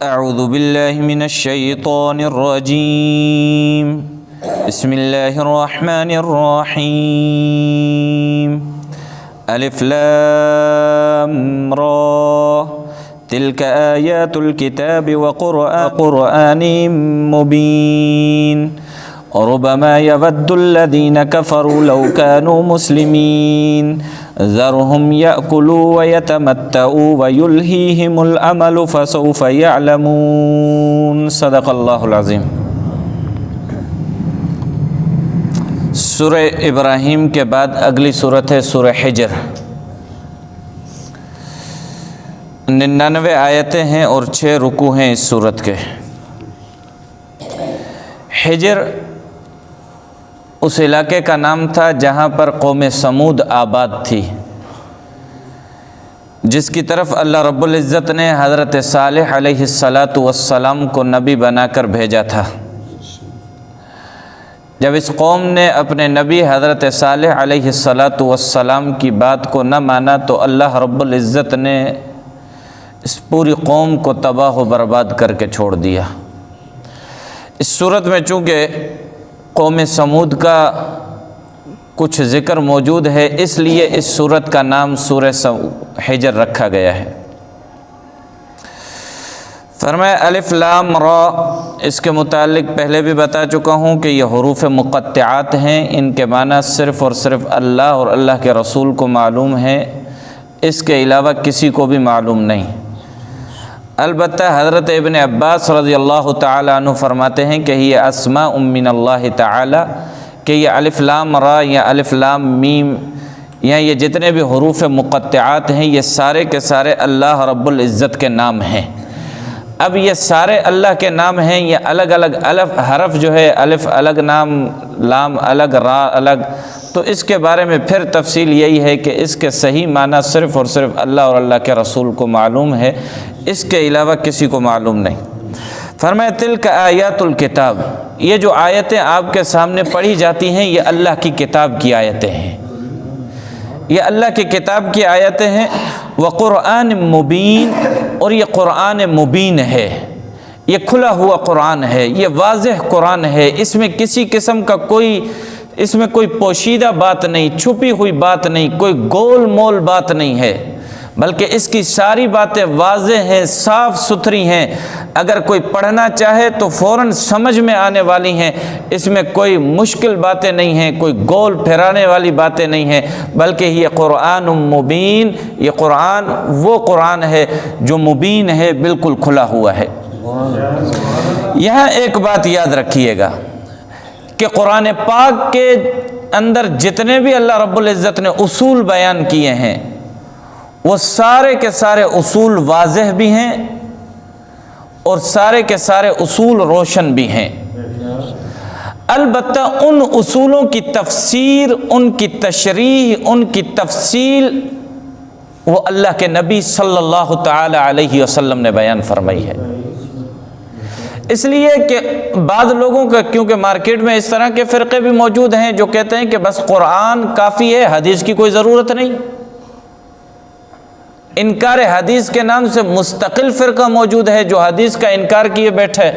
اعوذ باللہ من الشیطان الرجیم بسم اللہ الرحمن الرحیم الف لام را تلک آیات الکتاب وقرآن مبین ربما يود الذين كفروا لو كانوا مسلمين ذرهم يأكلوا ويتمتعوا ويلهيهم الأمل فسوف يعلمون صدق اللہ العظیم۔ سورہ ابراہیم کے بعد اگلی سورت ہے سورہ حجر۔ 99 آیتیں ہیں اور 6 رکوع ہیں اس سورت کے۔ حجر اس علاقے کا نام تھا جہاں پر قوم سمود آباد تھی، جس کی طرف اللہ رب العزت نے حضرت صالح علیہ السلام کو نبی بنا کر بھیجا تھا۔ جب اس قوم نے اپنے نبی حضرت صالح علیہ السلام کی بات کو نہ مانا تو اللہ رب العزت نے اس پوری قوم کو تباہ و برباد کر کے چھوڑ دیا۔ اس صورت میں چونکہ قوم سمود کا کچھ ذکر موجود ہے، اس لیے اس سورت کا نام سورہ حجر رکھا گیا ہے۔ فرمایا الف لام را، اس کے متعلق پہلے بھی بتا چکا ہوں کہ یہ حروف مقطعات ہیں، ان کے معنی صرف اور صرف اللہ اور اللہ کے رسول کو معلوم ہے، اس کے علاوہ کسی کو بھی معلوم نہیں۔ البتہ حضرت ابن عباس رضی اللہ تعالیٰ عنہ فرماتے ہیں کہ یہ اسماء من اللہ تعالی، کہ یہ الف لام را یا الف لام میم یا یہ جتنے بھی حروف مقطعات ہیں یہ سارے کے سارے اللہ رب العزت کے نام ہیں۔ اب یہ سارے اللہ کے نام ہیں، یہ الگ الگ حرف جو ہے، الف الگ نام، لام الگ، را الگ، تو اس کے بارے میں پھر تفصیل یہی ہے کہ اس کے صحیح معنی صرف اور صرف اللہ اور اللہ کے رسول کو معلوم ہے، اس کے علاوہ کسی کو معلوم نہیں۔ فرمایا تلک آیات الکتاب، یہ جو آیتیں آپ کے سامنے پڑھی جاتی ہیں یہ اللہ کی کتاب کی آیتیں ہیں، یہ اللہ کی کتاب کی آیتیں ہیں۔ وقرآن مبین، اور یہ قرآن مبین ہے، یہ کھلا ہوا قرآن ہے، یہ واضح قرآن ہے، اس میں کسی قسم کا اس میں کوئی پوشیدہ بات نہیں، چھپی ہوئی بات نہیں، کوئی گول مول بات نہیں ہے، بلکہ اس کی ساری باتیں واضح ہیں، صاف ستھری ہیں، اگر کوئی پڑھنا چاہے تو فوراً سمجھ میں آنے والی ہیں، اس میں کوئی مشکل باتیں نہیں ہیں، کوئی گول پھرانے والی باتیں نہیں ہیں، بلکہ یہ قرآن مبین، یہ قرآن وہ قرآن ہے جو مبین ہے، بالکل کھلا ہوا ہے۔ یہاں ایک بات یاد رکھیے گا کہ قرآن پاک کے اندر جتنے بھی اللہ رب العزت نے اصول بیان کیے ہیں وہ سارے کے سارے اصول واضح بھی ہیں اور سارے کے سارے اصول روشن بھی ہیں۔ البتہ ان اصولوں کی تفسیر، ان کی تشریح، ان کی تفصیل وہ اللہ کے نبی صلی اللہ تعالی علیہ وسلم نے بیان فرمائی ہے۔ اس لیے کہ بعض لوگوں کا، کیونکہ مارکیٹ میں اس طرح کے فرقے بھی موجود ہیں جو کہتے ہیں کہ بس قرآن کافی ہے، حدیث کی کوئی ضرورت نہیں۔ انکار حدیث کے نام سے مستقل فرقہ موجود ہے جو حدیث کا انکار کیے بیٹھے،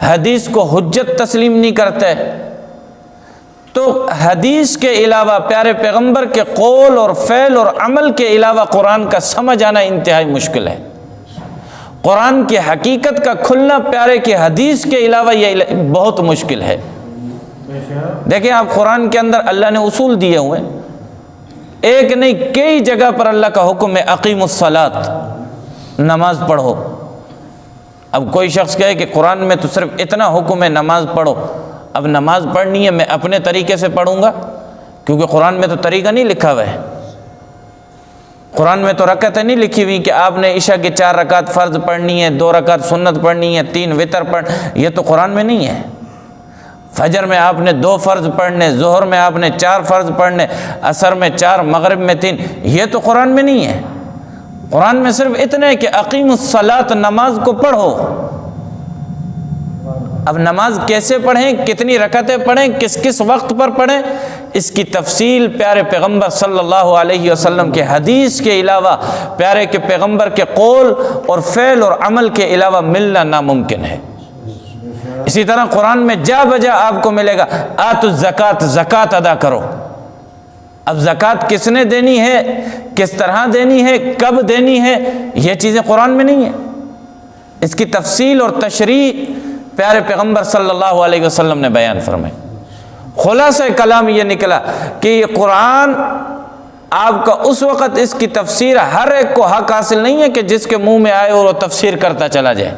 حدیث کو حجت تسلیم نہیں کرتے۔ تو حدیث کے علاوہ، پیارے پیغمبر کے قول اور فعل اور عمل کے علاوہ قرآن کا سمجھ آنا انتہائی مشکل ہے۔ قرآن کی حقیقت کا کھلنا پیارے کی حدیث کے علاوہ یہ بہت مشکل ہے۔ دیکھیں آپ قرآن کے اندر اللہ نے اصول دیے ہوئے ہیں، ایک نہیں کئی جگہ پر اللہ کا حکم ہے اقیم الصلاۃ، نماز پڑھو۔ اب کوئی شخص کہے کہ قرآن میں تو صرف اتنا حکم ہے نماز پڑھو، اب نماز پڑھنی ہے میں اپنے طریقے سے پڑھوں گا، کیونکہ قرآن میں تو طریقہ نہیں لکھا ہوا ہے، قرآن میں تو رکعتیں نہیں لکھی ہوئی کہ آپ نے عشاء کی 4 رکعت فرض پڑھنی ہے، 2 رکعت سنت پڑھنی ہے، 3 وتر یہ تو قرآن میں نہیں ہے۔ فجر میں آپ نے 2 فرض پڑھنے، ظہر میں آپ نے 4 فرض پڑھنے، عصر میں 4، مغرب میں 3، یہ تو قرآن میں نہیں ہے۔ قرآن میں صرف اتنا ہے کہ اقیم الصلاۃ، نماز کو پڑھو۔ اب نماز کیسے پڑھیں، کتنی رکعتیں پڑھیں، کس کس وقت پر پڑھیں، اس کی تفصیل پیارے پیغمبر صلی اللہ علیہ وسلم کے حدیث کے علاوہ، پیارے کے پیغمبر کے قول اور فعل اور عمل کے علاوہ ملنا ناممکن ہے۔ اسی طرح قرآن میں جا بجا آپ کو ملے گا آتوا الزکات، زکوٰۃ ادا کرو۔ اب زکوٰۃ کس نے دینی ہے، کس طرح دینی ہے، کب دینی ہے، یہ چیزیں قرآن میں نہیں ہیں۔ اس کی تفصیل اور تشریح پیارے پیغمبر صلی اللہ علیہ وسلم نے بیان فرمائی۔ خلاصہ کلام یہ نکلا کہ یہ قرآن آپ کا اس وقت اس کی تفسیر ہر ایک کو حق حاصل نہیں ہے کہ جس کے منہ میں آئے اور وہ تفسیر کرتا چلا جائے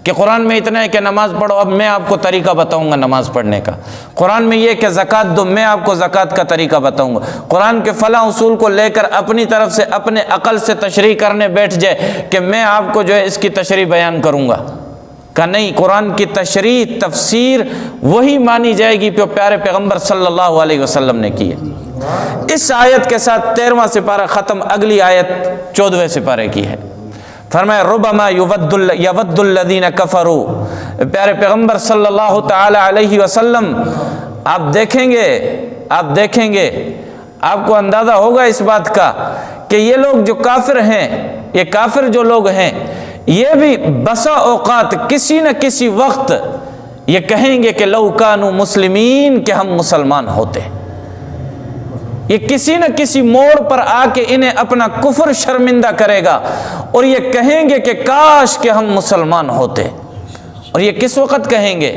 کہ قرآن میں اتنا ہے کہ نماز پڑھو، اب میں آپ کو طریقہ بتاؤں گا نماز پڑھنے کا۔ قرآن میں یہ کہ زکوٰۃ دو، میں آپ کو زکوٰۃ کا طریقہ بتاؤں گا۔ قرآن کے فلاں اصول کو لے کر اپنی طرف سے اپنے عقل سے تشریح کرنے بیٹھ جائے کہ میں آپ کو جو ہے اس کی تشریح بیان کروں گا، کہ نہیں، قرآن کی تشریح تفسیر وہی مانی جائے گی جو پیارے پیغمبر صلی اللہ علیہ وسلم نے کی ہے۔ اس آیت کے ساتھ 13واں سپارہ ختم، اگلی آیت 14ویں سپارے کی ہے۔ فرمایا ربما یود الذین کفروا، پیارے پیغمبر صلی اللہ تعالی علیہ وسلم آپ دیکھیں گے آپ کو اندازہ ہوگا اس بات کا کہ یہ لوگ جو کافر ہیں، یہ کافر جو لوگ ہیں، یہ بھی بسا اوقات کسی نہ کسی وقت یہ کہیں گے کہ لو کانوا مسلمین، کہ ہم مسلمان ہوتے۔ یہ کسی نہ کسی موڑ پر آ کے انہیں اپنا کفر شرمندہ کرے گا اور یہ کہیں گے کہ کاش کہ ہم مسلمان ہوتے۔ اور یہ کس وقت کہیں گے؟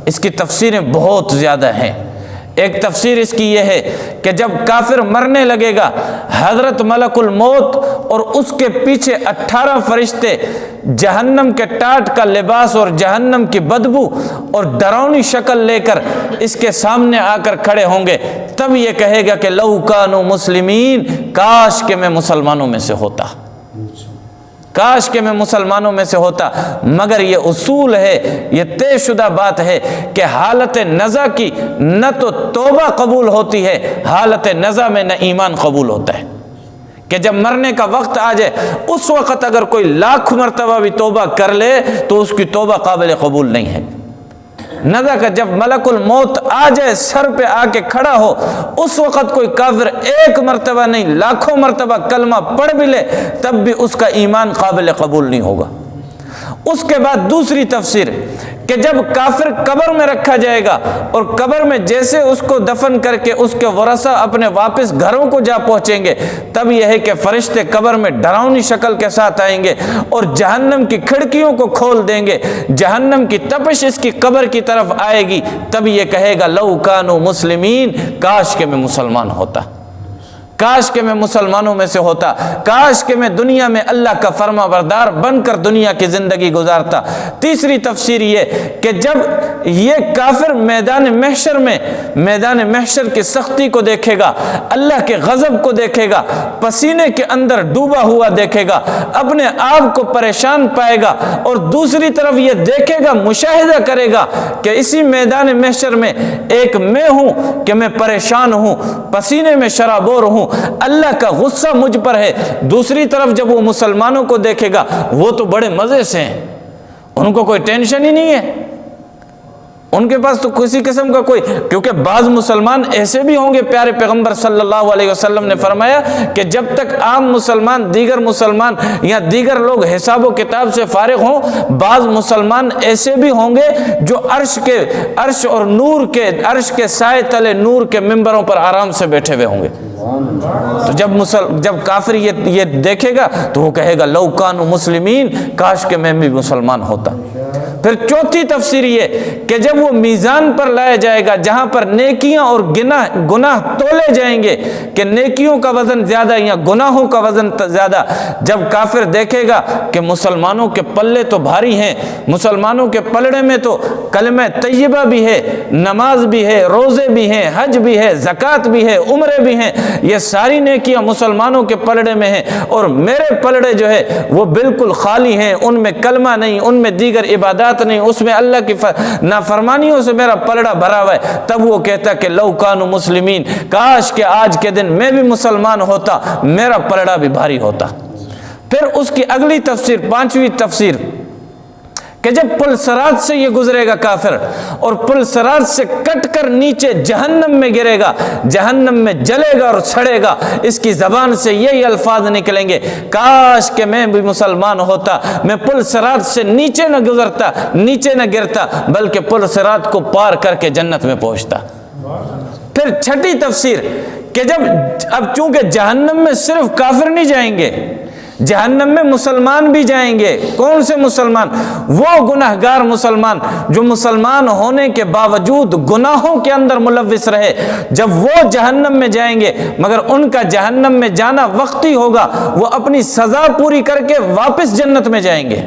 اس کی تفسیریں بہت زیادہ ہیں۔ ایک تفسیر اس کی یہ ہے کہ جب کافر مرنے لگے گا، حضرت ملک الموت اور اس کے پیچھے 18 فرشتے جہنم کے ٹاٹ کا لباس اور جہنم کی بدبو اور ڈراؤنی شکل لے کر اس کے سامنے آ کر کھڑے ہوں گے، تب یہ کہے گا کہ لو کانوا مسلمین، کاش کہ میں مسلمانوں میں سے ہوتا، کاش کہ میں مسلمانوں میں سے ہوتا۔ مگر یہ اصول ہے، یہ طے شدہ بات ہے کہ حالت نزع کی نہ تو توبہ قبول ہوتی ہے، حالت نزع میں نہ ایمان قبول ہوتا ہے، کہ جب مرنے کا وقت آ جائے اس وقت اگر کوئی لاکھ مرتبہ بھی توبہ کر لے تو اس کی توبہ قابل قبول نہیں ہے۔ نزع کا جب ملک الموت آ جائے، سر پہ آ کے کھڑا ہو، اس وقت کوئی کافر ایک مرتبہ نہیں لاکھوں مرتبہ کلمہ پڑھ بھی لے تب بھی اس کا ایمان قابل قبول نہیں ہوگا۔ اس کے بعد دوسری تفسیر کہ جب کافر قبر میں رکھا جائے گا اور قبر میں جیسے اس کو دفن کر کے اس کے ورثہ اپنے واپس گھروں کو جا پہنچیں گے، تب یہ ہے کہ فرشتے قبر میں ڈراؤنی شکل کے ساتھ آئیں گے اور جہنم کی کھڑکیوں کو کھول دیں گے، جہنم کی تپش اس کی قبر کی طرف آئے گی، تب یہ کہے گا لو کانوا مسلمین، کاش کہ میں مسلمان ہوتا، کاش کہ میں مسلمانوں میں سے ہوتا، کاش کہ میں دنیا میں اللہ کا فرما بردار بن کر دنیا کی زندگی گزارتا۔ تیسری تفسیر یہ کہ جب یہ کافر میدان محشر کی سختی کو دیکھے گا، اللہ کے غضب کو دیکھے گا، پسینے کے اندر ڈوبا ہوا دیکھے گا، اپنے آپ کو پریشان پائے گا، اور دوسری طرف یہ دیکھے گا، مشاہدہ کرے گا کہ اسی میدان محشر میں ایک میں ہوں کہ میں پریشان ہوں، پسینے میں شرابور ہوں، اللہ کا غصہ مجھ پر ہے۔ دوسری طرف جب وہ مسلمانوں کو دیکھے گا، وہ تو بڑے مزے سے ہیں، ان کو کوئی ٹینشن ہی نہیں ہے، ان کے پاس تو کسی قسم کا کوئی، کیونکہ بعض مسلمان ایسے بھی ہوں گے، پیارے پیغمبر صلی اللہ علیہ وسلم نے فرمایا کہ جب تک عام مسلمان، دیگر مسلمان یا دیگر لوگ حساب و کتاب سے فارغ ہوں، بعض مسلمان ایسے بھی ہوں گے جو عرش کے سائے تلے نور کے ممبروں پر آرام سے بیٹھے ہوئے ہوں گے۔ تو جب کافر یہ دیکھے گا تو وہ کہے گا لو کانوا مسلمین، کاش کہ میں بھی مسلمان ہوتا۔ پھر چوتھی تفسیر یہ کہ جب وہ میزان پر لایا جائے گا جہاں پر نیکیاں اور گناہ تولے جائیں گے کہ نیکیوں کا وزن زیادہ یا گناہوں کا وزن زیادہ، جب کافر دیکھے گا کہ مسلمانوں کے پلے تو بھاری ہیں، مسلمانوں کے پلڑے میں تو کلمہ طیبہ بھی ہے، نماز بھی ہے، روزے بھی ہیں، حج بھی ہے، زکوٰۃ بھی ہے، عمرے بھی ہیں، یہ ساری نیکیاں مسلمانوں کے پلڑے میں ہیں، اور میرے پلڑے جو ہے وہ بالکل خالی ہیں، ان میں کلمہ نہیں، ان میں دیگر عبادات نہیں، اس میں اللہ کی نافرمانیوں سے میرا پلڑا بھرا ہوا ہے، تب وہ کہتا کہ لو کانوا مسلمین، کاش کہ آج کے دن میں بھی مسلمان ہوتا، میرا پلڑا بھی بھاری ہوتا۔ پھر اس کی اگلی تفسیر، پانچویں تفسیر کہ جب پل صراط سے یہ گزرے گا کافر اور پل صراط سے کٹ کر نیچے جہنم میں گرے گا، جہنم میں جلے گا اور سڑے گا، اس کی زبان سے یہی الفاظ نکلیں گے، کاش کہ میں بھی مسلمان ہوتا، میں پل صراط سے نیچے نہ گزرتا، نیچے نہ گرتا، بلکہ پل صراط کو پار کر کے جنت میں پہنچتا۔ پھر چھٹی تفسیر کہ جب اب چونکہ جہنم میں صرف کافر نہیں جائیں گے، جہنم میں مسلمان بھی جائیں گے۔ کون سے مسلمان؟ وہ گناہگار مسلمان جو مسلمان ہونے کے باوجود گناہوں کے اندر ملوث رہے، جب وہ جہنم میں جائیں گے مگر ان کا جہنم میں جانا وقتی ہوگا، وہ اپنی سزا پوری کر کے واپس جنت میں جائیں گے،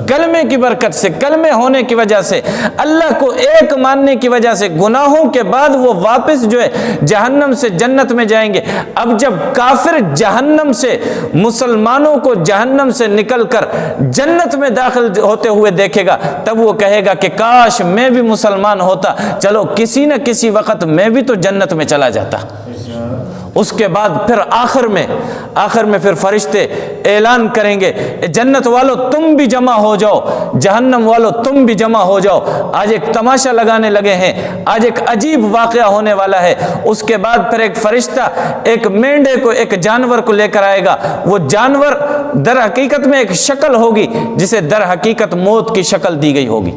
کلمے کی برکت سے، کلمے ہونے کی وجہ سے، اللہ کو ایک ماننے کی وجہ سے، گناہوں کے بعد وہ واپس جو ہے جہنم سے جنت میں جائیں گے۔ اب جب کافر جہنم سے مسلمانوں کو جہنم سے نکل کر جنت میں داخل ہوتے ہوئے دیکھے گا، تب وہ کہے گا کہ کاش میں بھی مسلمان ہوتا، چلو کسی نہ کسی وقت میں بھی تو جنت میں چلا جاتا۔ اس کے بعد پھر آخر میں پھر فرشتے اعلان کریں گے، جنت والو تم بھی جمع ہو جاؤ، جہنم والو تم بھی جمع ہو جاؤ۔ آج ایک تماشا لگانے لگے ہیں، آج ایک عجیب واقعہ ہونے والا ہے۔ اس کے بعد پھر ایک فرشتہ ایک مینڈے کو، ایک جانور کو لے کر آئے گا۔ وہ جانور در حقیقت میں ایک شکل ہوگی جسے در حقیقت موت کی شکل دی گئی ہوگی،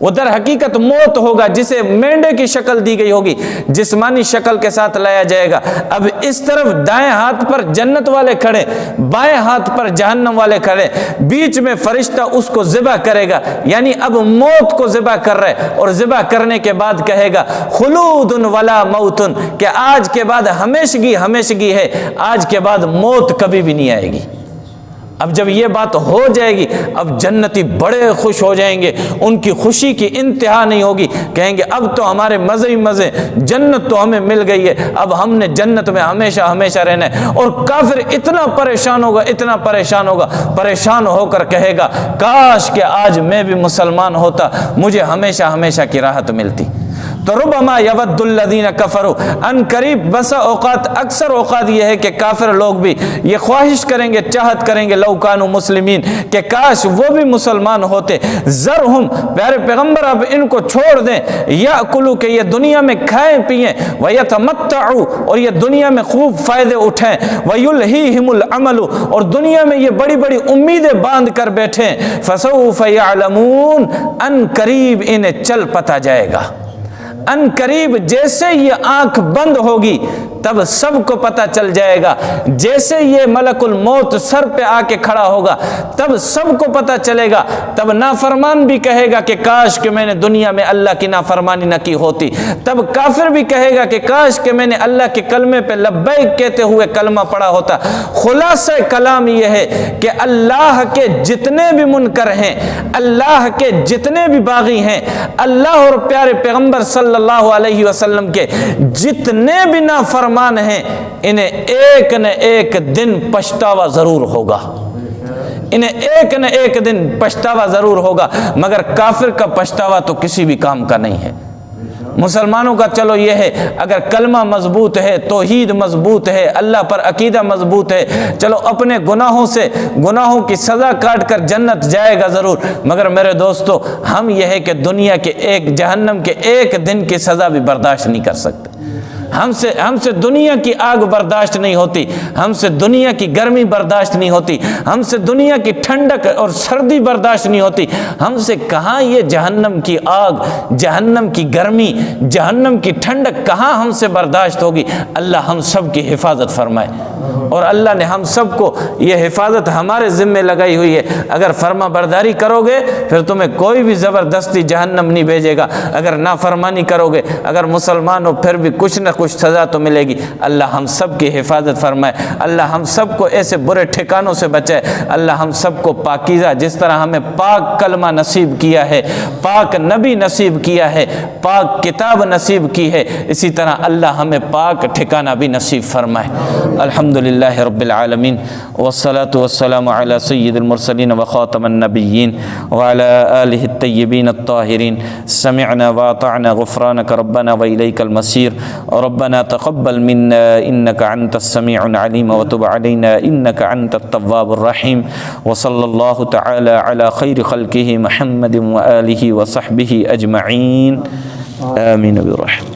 وہ در حقیقت موت ہوگا جسے مینڈے کی شکل دی گئی ہوگی، جسمانی شکل کے ساتھ لایا جائے گا۔ اب اس طرف دائیں ہاتھ پر جنت والے کھڑے، بائیں ہاتھ پر جہنم والے کھڑے، بیچ میں فرشتہ اس کو ذبح کرے گا، یعنی اب موت کو ذبح کر رہے، اور ذبح کرنے کے بعد کہے گا خلود ولا موت، کہ آج کے بعد ہمیشگی ہمیشگی ہے، آج کے بعد موت کبھی بھی نہیں آئے گی۔ اب جب یہ بات ہو جائے گی، اب جنتی بڑے خوش ہو جائیں گے، ان کی خوشی کی انتہا نہیں ہوگی، کہیں گے اب تو ہمارے مزے ہی مزے، جنت تو ہمیں مل گئی ہے، اب ہم نے جنت میں ہمیشہ ہمیشہ رہنا ہے۔ اور کافر اتنا پریشان ہوگا، اتنا پریشان ہوگا، پریشان ہو کر کہے گا کاش کہ آج میں بھی مسلمان ہوتا، مجھے ہمیشہ ہمیشہ کی راحت ملتی۔ تو ربما یود الذین کفروا، ان قریب بسا اوقات، اکثر اوقات یہ ہے کہ کافر لوگ بھی یہ خواہش کریں گے، چاہت کریں گے، لو کانوا مسلمین، کہ کاش وہ بھی مسلمان ہوتے۔ ذرہم، پیارے پیغمبر اب ان کو چھوڑ دیں، یاکلوا، کہ یہ دنیا میں کھائیں پیئیں، ویتمتعوا، اور یہ دنیا میں خوب فائدے اٹھائیں، ویلہیہم العمل، اور دنیا میں یہ بڑی بڑی امیدیں باندھ کر بیٹھیں، فسوف یعلمون، ان قریب انہیں چل پتا جائے گا، ان قریب جیسے یہ آنکھ بند ہوگی تب سب کو پتہ چل جائے گا، جیسے یہ ملک الموت سر پہ آ کے کھڑا ہوگا تب سب کو پتہ چلے گا، تب نافرمان بھی کہے گا کہ کاش کہ میں نے دنیا میں اللہ کی نافرمانی نہ کی ہوتی، تب کافر بھی کہے گا کہ کاش کہ میں نے اللہ کے کلمے پہ لبیک کہتے ہوئے کلمہ پڑھا ہوتا۔ خلاصہ کلام یہ ہے کہ اللہ کے جتنے بھی منکر ہیں، اللہ کے جتنے بھی باغی ہیں، اللہ اور پیارے پیغمبر صلی اللہ علیہ وسلم کے جتنے بھی نافرمان ہیں، انہیں ایک نہ ایک دن پچھتاوا ضرور ہوگا، انہیں ایک نہ ایک دن پچھتاوا ضرور ہوگا، مگر کافر کا پچھتاوا تو کسی بھی کام کا نہیں ہے۔ مسلمانوں کا چلو یہ ہے، اگر کلمہ مضبوط ہے، توحید مضبوط ہے، اللہ پر عقیدہ مضبوط ہے، چلو اپنے گناہوں سے، گناہوں کی سزا کاٹ کر جنت جائے گا ضرور، مگر میرے دوستو ہم یہ ہے کہ دنیا کے ایک، جہنم کے ایک دن کی سزا بھی برداشت نہیں کر سکتے۔ ہم سے دنیا کی آگ برداشت نہیں ہوتی، ہم سے دنیا کی گرمی برداشت نہیں ہوتی، ہم سے دنیا کی ٹھنڈک اور سردی برداشت نہیں ہوتی، ہم سے کہاں یہ جہنم کی آگ، جہنم کی گرمی، جہنم کی ٹھنڈک کہاں ہم سے برداشت ہوگی۔ اللہ ہم سب کی حفاظت فرمائے، اور اللہ نے ہم سب کو یہ حفاظت ہمارے ذمے لگائی ہوئی ہے۔ اگر فرما برداری کرو گے پھر تمہیں کوئی بھی زبردستی جہنم نہیں بھیجے گا، اگر نافرمانی کرو گے، اگر مسلمان ہو پھر بھی کچھ نہ کچھ سزا تو ملے گی۔ اللہ ہم سب کی حفاظت فرمائے، اللہ ہم سب کو ایسے برے ٹھکانوں سے بچائے، اللہ ہم سب کو پاکیزہ، جس طرح ہمیں پاک کلمہ نصیب کیا ہے، پاک نبی نصیب کیا ہے، پاک کتاب نصیب کی ہے، اسی طرح اللہ ہمیں پاک ٹھکانہ بھی نصیب فرمائے۔ الحمد والحمد للہ رب العالمین والصلاة والسلام علی سید المرسلین وخاتم النبیین وعلی آلہ الطیبین الطاہرین سمعنا واطعنا غفرانک ربنا وإلیک المصیر ربنا تقبل منا انک انت السمیع العلیم وتب علینا انک انت التواب الرحیم وصلی اللہ تعالی علی خیر خلقہ محمد وآلہ وصحبہ اجمعین آمین برحمتہ.